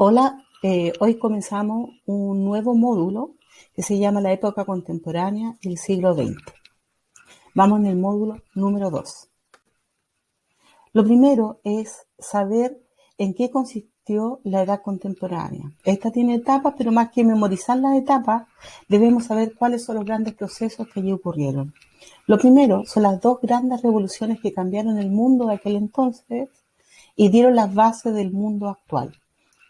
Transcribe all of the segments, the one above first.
Hola, hoy comenzamos un nuevo módulo que se llama la época contemporánea del siglo XX. Vamos en el módulo número 2. Lo primero es saber en qué consistió la edad contemporánea. Esta tiene etapas, pero más que memorizar las etapas, debemos saber cuáles son los grandes procesos que allí ocurrieron. Lo primero son las dos grandes revoluciones que cambiaron el mundo de aquel entonces y dieron las bases del mundo actual.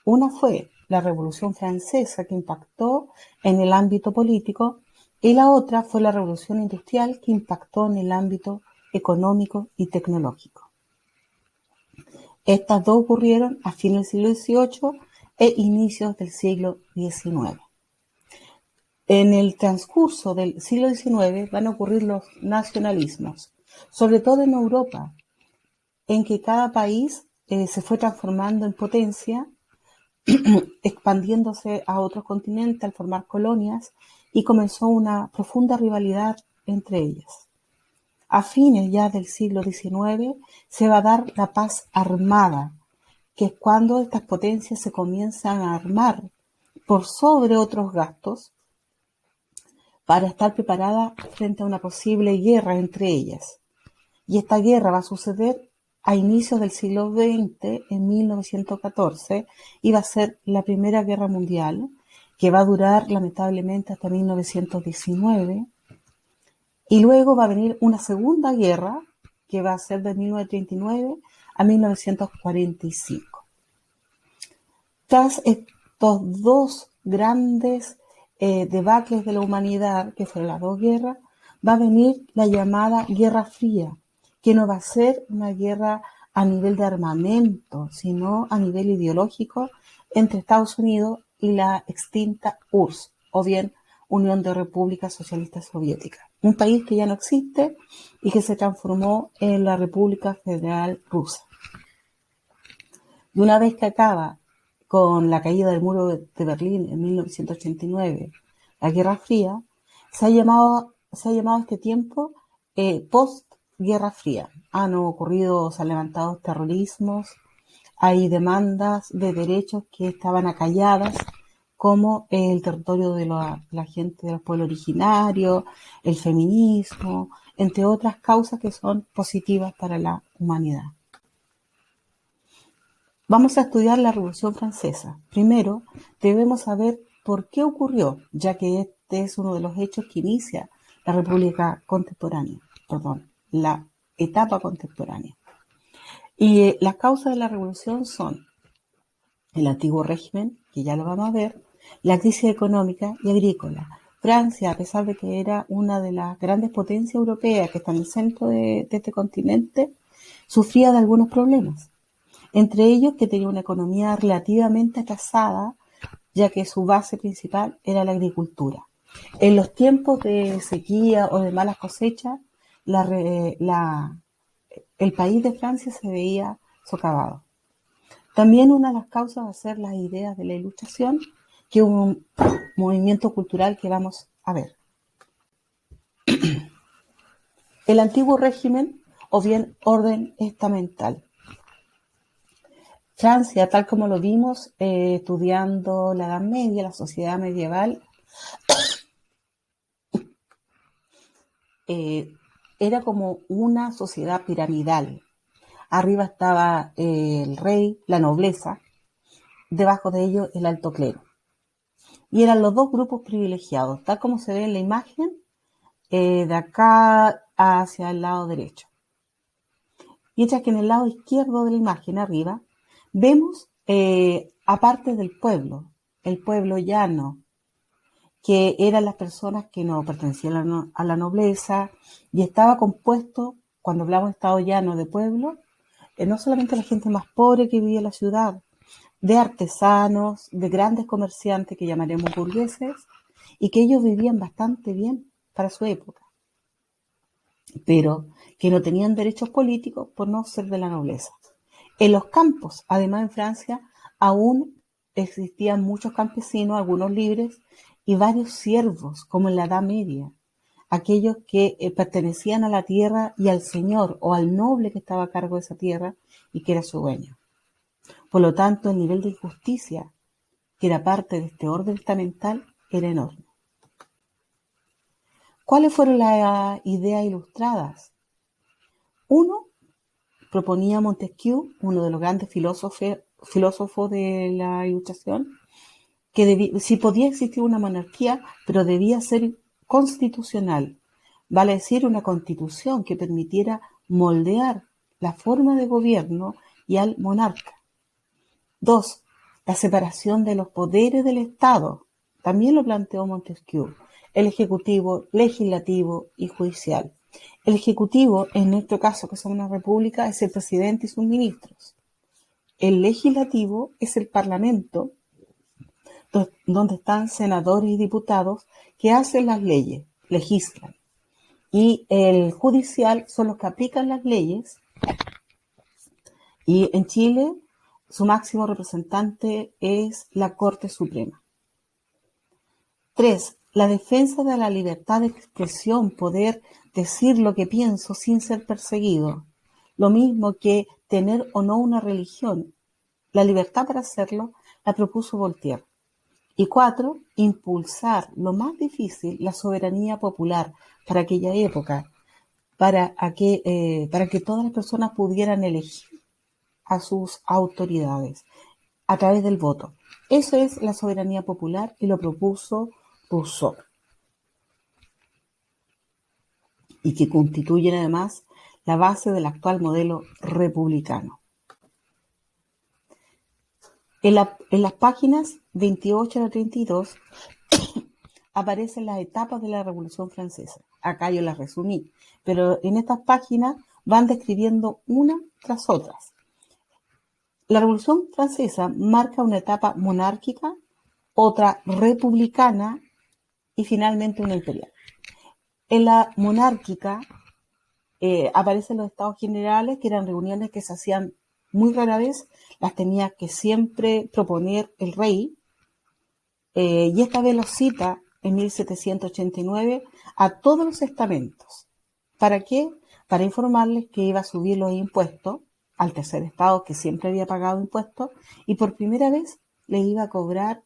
Una fue la Revolución Francesa, que impactó en el ámbito político, y la otra fue la Revolución Industrial, que impactó en el ámbito económico y tecnológico. Estas dos ocurrieron a fines del siglo XVIII e inicios del siglo XIX. En el transcurso del siglo XIX van a ocurrir los nacionalismos, sobre todo en Europa, en que cada país se fue transformando en potencia, expandiéndose a otros continentes al formar colonias, y comenzó una profunda rivalidad entre ellas. A fines ya del siglo XIX se va a dar la paz armada, que es cuando estas potencias se comienzan a armar por sobre otros gastos para estar preparadas frente a una posible guerra entre ellas. Y esta guerra va a suceder a inicios del siglo XX, en 1914, y va a ser la Primera Guerra Mundial, que va a durar lamentablemente hasta 1919, y luego va a venir una Segunda Guerra, que va a ser de 1939 a 1945. Tras estos dos grandes debacles de la humanidad, que fueron las dos guerras, va a venir la llamada Guerra Fría, que no va a ser una guerra a nivel de armamento, sino a nivel ideológico entre Estados Unidos y la extinta URSS, o bien Unión de Repúblicas Socialistas Soviéticas, un país que ya no existe y que se transformó en la República Federal Rusa. Y una vez que acaba con la caída del muro de Berlín en 1989, la Guerra Fría, se ha llamado este tiempo post-Guerra Fría. Han ocurrido, se han levantado terrorismos, hay demandas de derechos que estaban acalladas, como el territorio de la gente de los pueblos originarios, el feminismo, entre otras causas que son positivas para la humanidad. Vamos a estudiar la Revolución Francesa. Primero, debemos saber por qué ocurrió, ya que este es uno de los hechos que inicia la República contemporánea, la etapa contemporánea. Y las causas de la Revolución son el antiguo régimen, que ya lo vamos a ver, la crisis económica y agrícola. Francia, a pesar de que era una de las grandes potencias europeas que está en el centro de este continente, sufría de algunos problemas. Entre ellos que tenía una economía relativamente atrasada, ya que su base principal era la agricultura. En los tiempos de sequía o de malas cosechas, el país de Francia se veía socavado. También una de las causas va a ser las ideas de la Ilustración, que es un movimiento cultural que vamos a ver. El antiguo régimen, o bien orden estamental. Francia, tal como lo vimos estudiando la Edad Media, la sociedad medieval, era como una sociedad piramidal. Arriba estaba el rey, la nobleza, debajo de ello el alto clero. Y eran los dos grupos privilegiados, tal como se ve en la imagen, de acá hacia el lado derecho. Mientras que en el lado izquierdo de la imagen, arriba, vemos aparte del pueblo, el pueblo llano, que eran las personas que no pertenecían a la nobleza, y estaba compuesto, cuando hablamos de estado llano de pueblo, no solamente la gente más pobre que vivía en la ciudad, de artesanos, de grandes comerciantes que llamaremos burgueses, y que ellos vivían bastante bien para su época, pero que no tenían derechos políticos por no ser de la nobleza. En los campos, además en Francia, aún existían muchos campesinos, algunos libres, y varios siervos, como en la Edad Media, aquellos que pertenecían a la tierra y al señor o al noble que estaba a cargo de esa tierra y que era su dueño. Por lo tanto, el nivel de injusticia que era parte de este orden estamental, era enorme. ¿Cuáles fueron las ideas ilustradas? Uno, proponía Montesquieu, uno de los grandes filósofos de la Ilustración, que si podía existir una monarquía, pero debía ser constitucional, vale decir, una constitución que permitiera moldear la forma de gobierno y al monarca. Dos, la separación de los poderes del Estado, también lo planteó Montesquieu, el ejecutivo, legislativo y judicial. El ejecutivo, en nuestro caso, que somos una república, es el presidente y sus ministros. El legislativo es el parlamento, donde están senadores y diputados que hacen las leyes, legislan. Y el judicial son los que aplican las leyes. Y en Chile, su máximo representante es la Corte Suprema. 3. La defensa de la libertad de expresión, poder decir lo que pienso sin ser perseguido. Lo mismo que tener o no una religión. La libertad para hacerlo la propuso Voltaire. Y 4. Impulsar lo más difícil, la soberanía popular para aquella época, para que todas las personas pudieran elegir a sus autoridades a través del voto. Eso es la soberanía popular y lo propuso Rousseau. Y que constituyen además la base del actual modelo republicano. En las páginas 28 a 32 aparecen las etapas de la Revolución Francesa. Acá yo las resumí, pero en estas páginas van describiendo una tras otras. La Revolución Francesa marca una etapa monárquica, otra republicana y finalmente una imperial. En la monárquica aparecen los estados generales, que eran reuniones que se hacían muy rara vez, las tenía que siempre proponer el rey, y esta vez los cita en 1789 a todos los estamentos. ¿Para qué? Para informarles que iba a subir los impuestos al tercer estado, que siempre había pagado impuestos, y por primera vez le iba a cobrar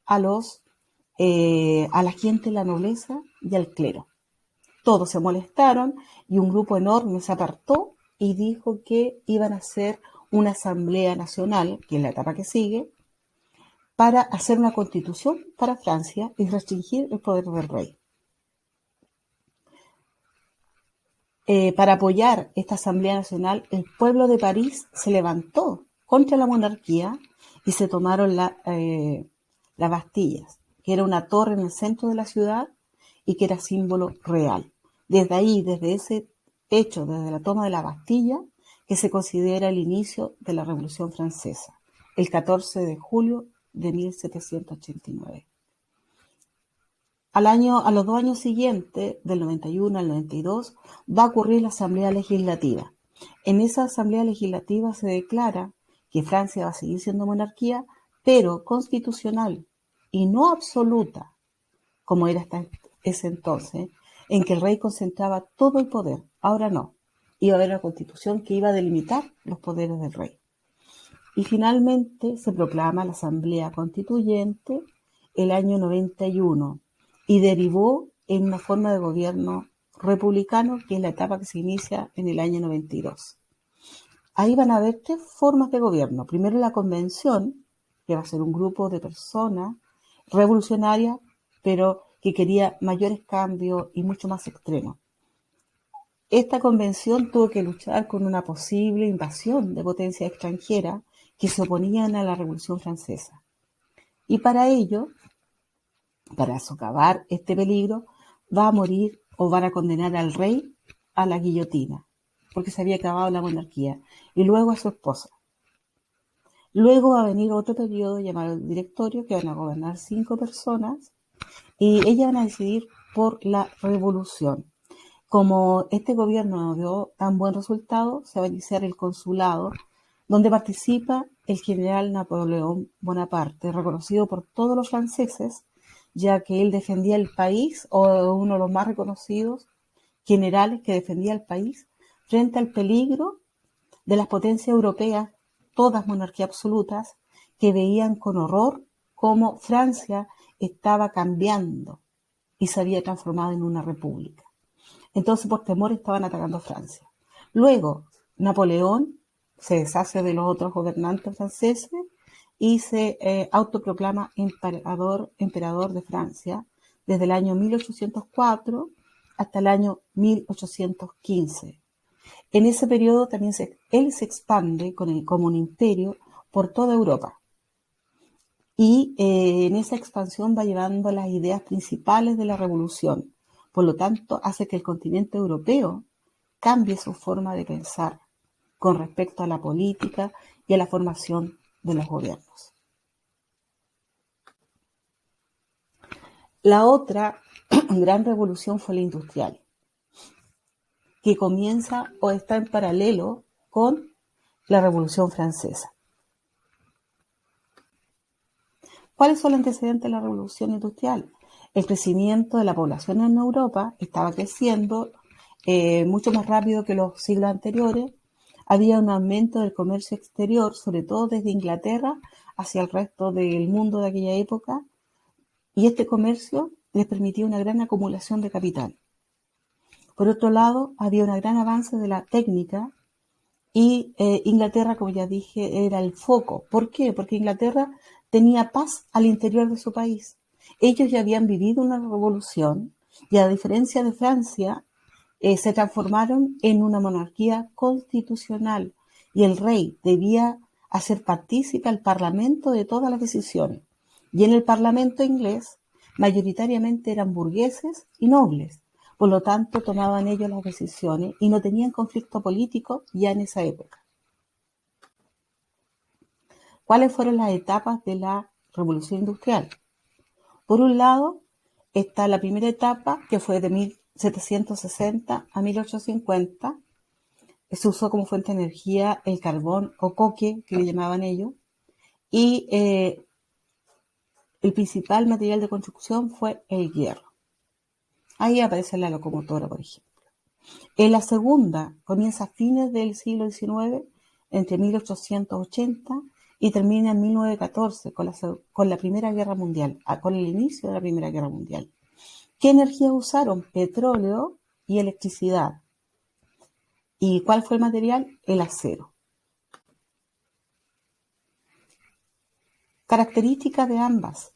a la gente, la nobleza y al clero. Todos se molestaron y un grupo enorme se apartó y dijo que iban a hacer una asamblea nacional, que es la etapa que sigue, para hacer una constitución para Francia y restringir el poder del rey. Para apoyar esta asamblea nacional, el pueblo de París se levantó contra la monarquía y se tomaron las Bastillas, que era una torre en el centro de la ciudad y que era símbolo real. Desde ahí, desde ese hecho, desde la toma de la Bastilla, que se considera el inicio de la Revolución Francesa, el 14 de julio de 1789. A los 2 años siguientes, del 91 al 92, va a ocurrir la Asamblea Legislativa. En esa Asamblea Legislativa se declara que Francia va a seguir siendo monarquía, pero constitucional y no absoluta, como era hasta ese entonces, en que el rey concentraba todo el poder. Ahora no. Iba a haber una constitución que iba a delimitar los poderes del rey. Y finalmente se proclama la Asamblea Constituyente el año 91 y derivó en una forma de gobierno republicano, que es la etapa que se inicia en el año 92. Ahí van a haber 3 formas de gobierno. Primero la convención, que va a ser un grupo de personas revolucionarias, pero que quería mayores cambios y mucho más extremos. Esta convención tuvo que luchar con una posible invasión de potencias extranjeras que se oponían a la Revolución Francesa. Y para ello, para socavar este peligro, va a morir o van a condenar al rey a la guillotina, porque se había acabado la monarquía, y luego a su esposa. Luego va a venir otro periodo llamado el directorio, que van a gobernar 5 personas, y ellas van a decidir por la revolución. Como este gobierno no dio tan buen resultado, se va a iniciar el consulado, donde participa el general Napoleón Bonaparte, reconocido por todos los franceses, ya que él defendía el país, o uno de los más reconocidos generales que defendía el país frente al peligro de las potencias europeas, todas monarquías absolutas, que veían con horror cómo Francia estaba cambiando y se había transformado en una república. Entonces, por temor, estaban atacando a Francia. Luego, Napoleón se deshace de los otros gobernantes franceses y se autoproclama emperador de Francia desde el año 1804 hasta el año 1815. En ese periodo también él se expande como un imperio por toda Europa. Y en esa expansión va llevando las ideas principales de la revolución. Por lo tanto, hace que el continente europeo cambie su forma de pensar con respecto a la política y a la formación de los gobiernos. La otra gran revolución fue la industrial, que comienza o está en paralelo con la Revolución Francesa. ¿Cuáles son los antecedentes de la Revolución Industrial? El crecimiento de la población en Europa estaba creciendo mucho más rápido que los siglos anteriores. Había un aumento del comercio exterior, sobre todo desde Inglaterra hacia el resto del mundo de aquella época, y este comercio les permitía una gran acumulación de capital. Por otro lado, había un gran avance de la técnica y Inglaterra, como ya dije, era el foco. ¿Por qué? Porque Inglaterra tenía paz al interior de su país. Ellos ya habían vivido una revolución y, a diferencia de Francia, se transformaron en una monarquía constitucional y el rey debía hacer partícipe al parlamento de todas las decisiones. Y en el parlamento inglés, mayoritariamente eran burgueses y nobles. Por lo tanto, tomaban ellos las decisiones y no tenían conflicto político ya en esa época. ¿Cuáles fueron las etapas de la Revolución Industrial? Por un lado, está la primera etapa, que fue de 1760 a 1850. Se usó como fuente de energía el carbón o coque, que le llamaban ellos, y el principal material de construcción fue el hierro. Ahí aparece la locomotora, por ejemplo. En la segunda comienza a fines del siglo XIX, entre 1880 y termina en 1914 con la Primera Guerra Mundial, con el inicio de la Primera Guerra Mundial. ¿Qué energía usaron? Petróleo y electricidad. ¿Y cuál fue el material? El acero. Características de ambas.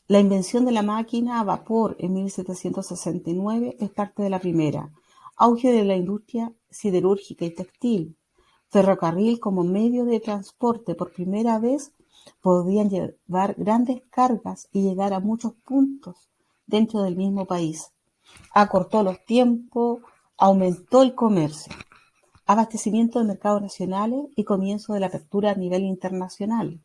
La invención de la máquina a vapor en 1769 es parte de la primera. Auge de la industria siderúrgica y textil. Ferrocarril como medio de transporte. Por primera vez podían llevar grandes cargas y llegar a muchos puntos dentro del mismo país. Acortó los tiempos, aumentó el comercio. Abastecimiento de mercados nacionales y comienzo de la apertura a nivel internacional.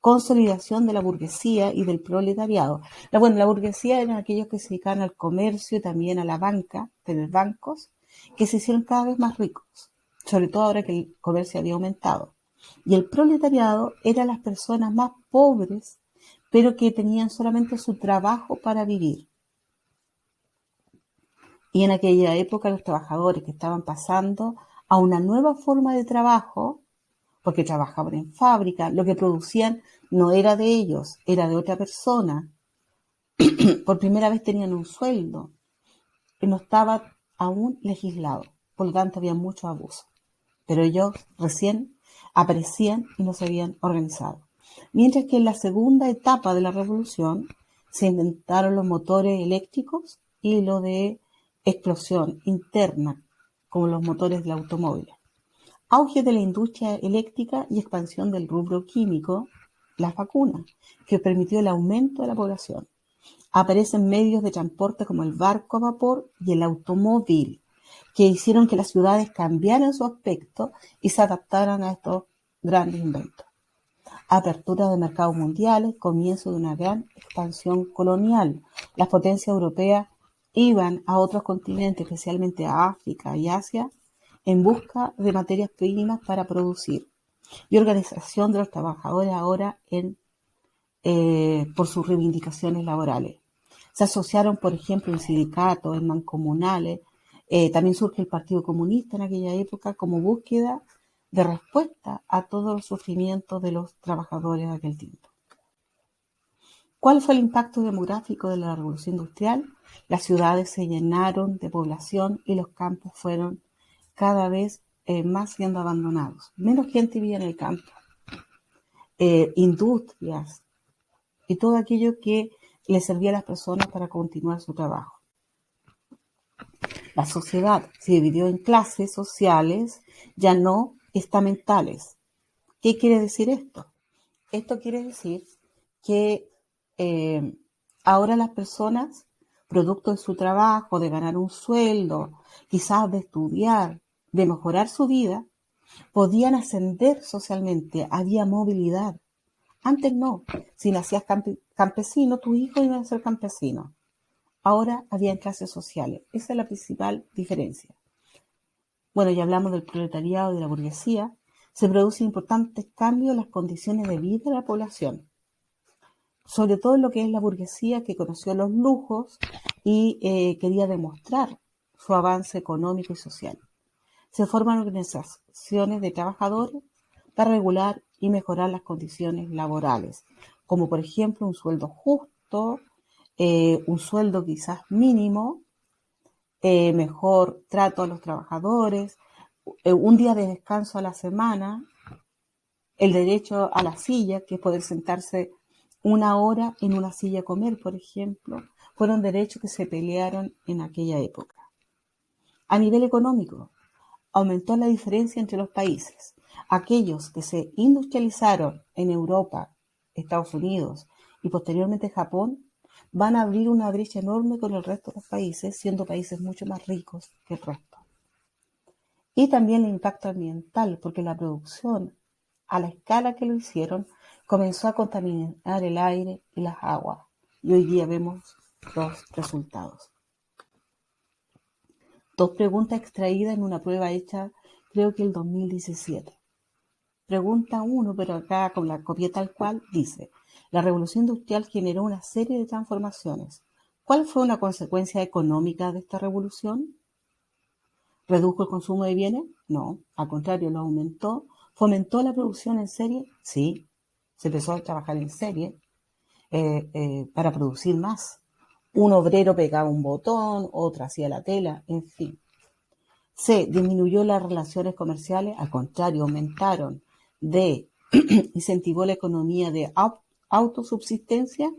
Consolidación de la burguesía y del proletariado. La burguesía eran aquellos que se dedicaban al comercio y también a la banca, tener bancos, que se hicieron cada vez más ricos, sobre todo ahora que el comercio había aumentado. Y el proletariado eran las personas más pobres, pero que tenían solamente su trabajo para vivir. Y en aquella época los trabajadores que estaban pasando a una nueva forma de trabajo, porque trabajaban en fábrica, lo que producían no era de ellos, era de otra persona. Por primera vez tenían un sueldo que no estaba aún legislado, por lo tanto había mucho abuso. Pero ellos recién aparecían y no se habían organizado. Mientras que en la segunda etapa de la revolución se inventaron los motores eléctricos y lo de explosión interna, como los motores del automóvil. Auge de la industria eléctrica y expansión del rubro químico, las vacunas, que permitió el aumento de la población. Aparecen medios de transporte como el barco a vapor y el automóvil, que hicieron que las ciudades cambiaran su aspecto y se adaptaran a estos grandes inventos. Apertura de mercados mundiales, comienzo de una gran expansión colonial. Las potencias europeas iban a otros continentes, especialmente a África y Asia, en busca de materias primas para producir. Y organización de los trabajadores ahora por sus reivindicaciones laborales. Se asociaron, por ejemplo, en sindicatos, en mancomunales. También surge el Partido Comunista en aquella época como búsqueda de respuesta a todos los sufrimientos de los trabajadores de aquel tiempo. ¿Cuál fue el impacto demográfico de la Revolución Industrial? Las ciudades se llenaron de población y los campos fueron cada vez más siendo abandonados. Menos gente vivía en el campo. Industrias y todo aquello que le servía a las personas para continuar su trabajo. La sociedad se dividió en clases sociales, ya no estamentales. ¿Qué quiere decir esto? Esto quiere decir que ahora las personas, producto de su trabajo, de ganar un sueldo, quizás de estudiar, de mejorar su vida, podían ascender socialmente, había movilidad. Antes no, si nacías campesino, tu hijo iba a ser campesino. Ahora había clases sociales, esa es la principal diferencia. Bueno, ya hablamos del proletariado y de la burguesía, se producen importantes cambios en las condiciones de vida de la población, sobre todo en lo que es la burguesía que conoció los lujos y quería demostrar su avance económico y social. Se forman organizaciones de trabajadores para regular y mejorar las condiciones laborales, como por ejemplo un sueldo justo, un sueldo quizás mínimo, mejor trato a los trabajadores, un día de descanso a la semana, el derecho a la silla, que es poder sentarse una hora en una silla a comer, por ejemplo, fueron derechos que se pelearon en aquella época. A nivel económico, aumentó la diferencia entre los países. Aquellos que se industrializaron en Europa, Estados Unidos y posteriormente Japón, van a abrir una brecha enorme con el resto de los países, siendo países mucho más ricos que el resto. Y también el impacto ambiental, porque la producción, a la escala que lo hicieron, comenzó a contaminar el aire y las aguas. Y hoy día vemos los resultados. 2 preguntas extraídas en una prueba hecha, creo que el 2017. Pregunta 1, pero acá con la copia tal cual, dice: la revolución industrial generó una serie de transformaciones. ¿Cuál fue una consecuencia económica de esta revolución? ¿Redujo el consumo de bienes? No, al contrario, lo aumentó. ¿Fomentó la producción en serie? Sí, se empezó a trabajar en serie para producir más. Un obrero pegaba un botón, otro hacía la tela, en fin. ¿Se disminuyó las relaciones comerciales? Al contrario, aumentaron. D. ¿Incentivó la economía de autosubsistencia?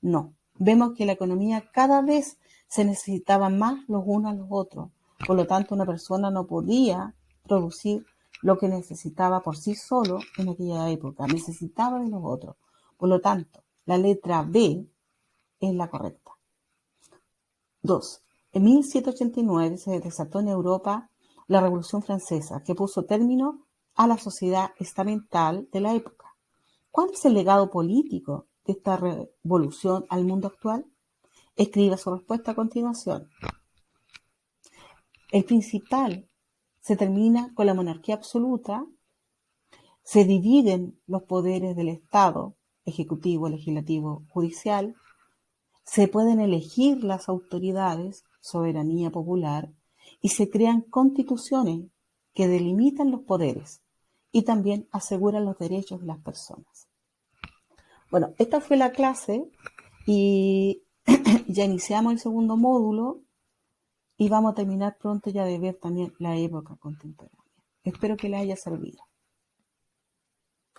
No. Vemos que la economía cada vez se necesitaba más los unos a los otros. Por lo tanto, una persona no podía producir lo que necesitaba por sí solo en aquella época. Necesitaba de los otros. Por lo tanto, la letra B es la correcta. 2. En 1789 se desató en Europa la Revolución Francesa, que puso término a la sociedad estamental de la época. ¿Cuál es el legado político de esta revolución al mundo actual? Escriba su respuesta a continuación. El principal se termina con la monarquía absoluta, se dividen los poderes del Estado, ejecutivo, legislativo, judicial, se pueden elegir las autoridades, soberanía popular, y se crean constituciones que delimitan los poderes y también aseguran los derechos de las personas. Bueno, esta fue la clase y ya iniciamos el segundo módulo y vamos a terminar pronto ya de ver también la época contemporánea. Espero que les haya servido.